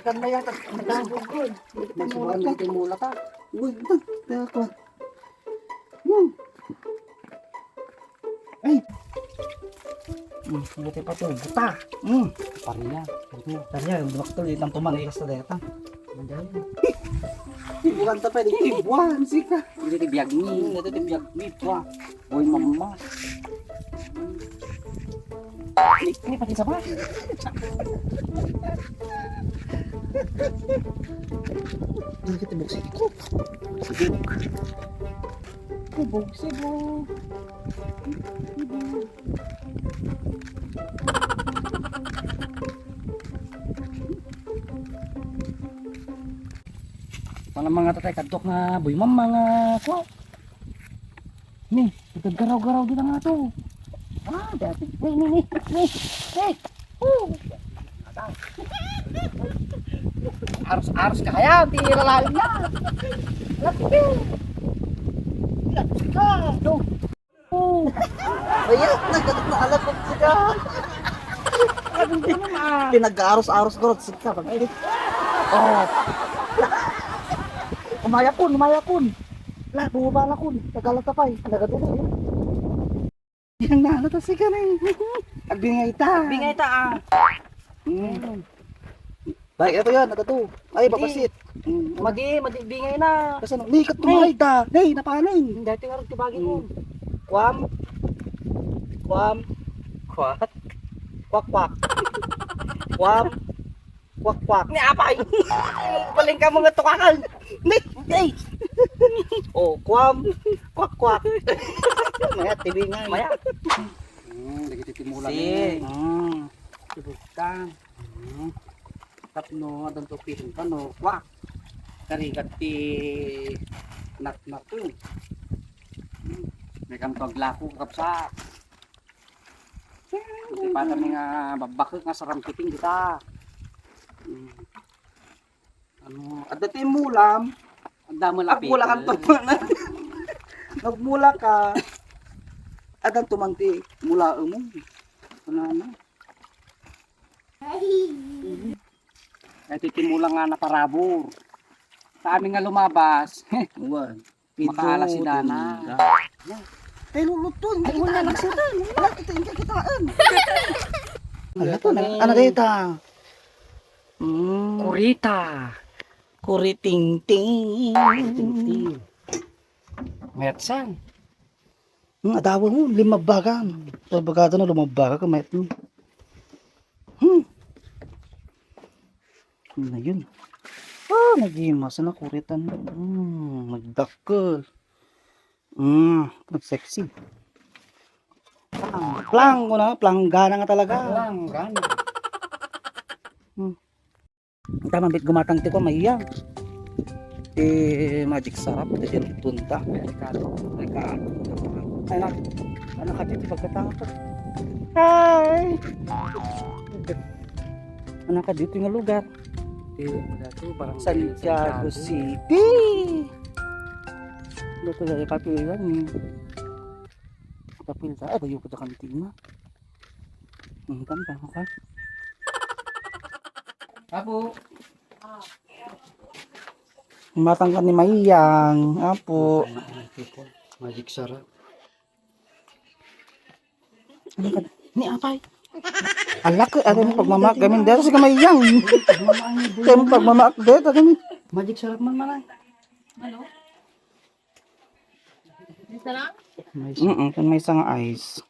Ikan na yan, nagkakagod. Nagsubukan na ito mula ka. Uy, ito ako. Ay! Buti pa ito, buta. Pariya. Pariya, yung dumaktuloy ng tumangikas na deta. Bukan ta pwede, ibuan, sika. Hindi tibiyag ni, pa. Uy, mama. Ini pati sa ba? Hindi kita buksik ko. Sibuk. Sibuk. Para mga tatay kadtok na boy mam mga ko. Ni, garaw-garaw din nga to. Dati. Nih. Harus kaya di lalain na. Laki. Ka, do. Ayan, nagkakaalat ko sika. Pinag-aros-aros ko sika pag edit. Umaya kun. Lah, bumaba na kun. Tagalat pa eh. Nagatuloy. Yang na ta sika na eh. Bingay ta Baik ito yan, ito. Ay, babasit. Madi bingay na. Kasi ni kat tumahay ta. Hey, napanin. Dati nga rin tibagin mo. Kwak. Kwak. Ni apay. Baling ka mga tukakan. Hey. Oh, kwak. Maya tibingay. Maya. Lagi titimulan Si. Subukan. Tapno adang topihin ka no. Kwak. Karigat ti nak ko. May kang paglako kapsa. Di pa kami nga babakit nga sa rampiting kita. At dati mulam, ang damo lapit. Agmula kang tumanan. Nagmula ka. At ang tumanti, mula mo. Ano? Kaya titimula nga na parabor. Sa amin nga lumabas. Makaala si Dana. Ay, lulutun. Ay, wala nagsutan. Wala kita yung kakitaan. Ano dito? Kurita. Kuriting-ting. Metsan. Adawa mo, limabagan. Bagado na lumabaga ka, mayat mo. Na yun. Nagimas na kuritan. Nagdakkel. Nagsexy. Plang mo na, planggana nga talaga. Planggana. Tama bit gumatang ti ko maiya. Magic sarap ti tunta. Ricardo. Anak ka dito pagkatapos. Hi. Anak ka dito nga lugar. Santiago City. Dito na ipapilan ni. Kapil ta, yung pagkakanting na. Tanda ka. Apo. Matang ka ni Mayang. Apo. Magic sarap. Ano ka? Ni apay. Alak, ano mo pagmamak gamin dito sa Mayang. Kaya mo pagmamak dito gamin. Magic sarap man manay. Ano? Isa lang? Kan may isang ice.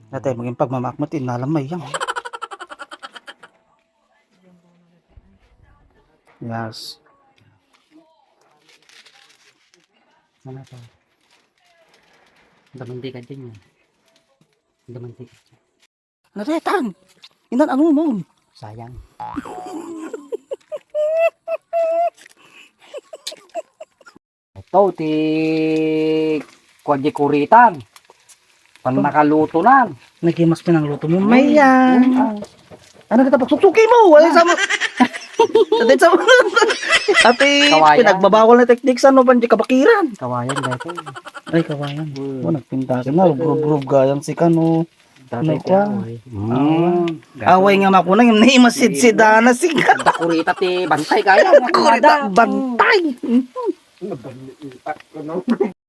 Natay maging pagmamak mo tinalam Mayang. Yes. Mana to? Damantika din yan. Damantika. Naretang. Inan ano mo? Sayang. Ito, ti kwadye kuritan. Pan nakaluto na. Nagimas pinangluto mo. Mayan. Ano kita pagsusuki mo? Wala sa mo. Ate sa mo. Ate, Kawayan. pinagbabawal na teknik sa ano ba kabakiran? Kawayan dito. Ay, kawayan. Oh, nagpinta ka na. Grub-grub gayang si Kano. Ano ka? Away nga makunang yung naimasid-sida na si Kano. Da kurita ti bantay kaya. Kurita, bantay.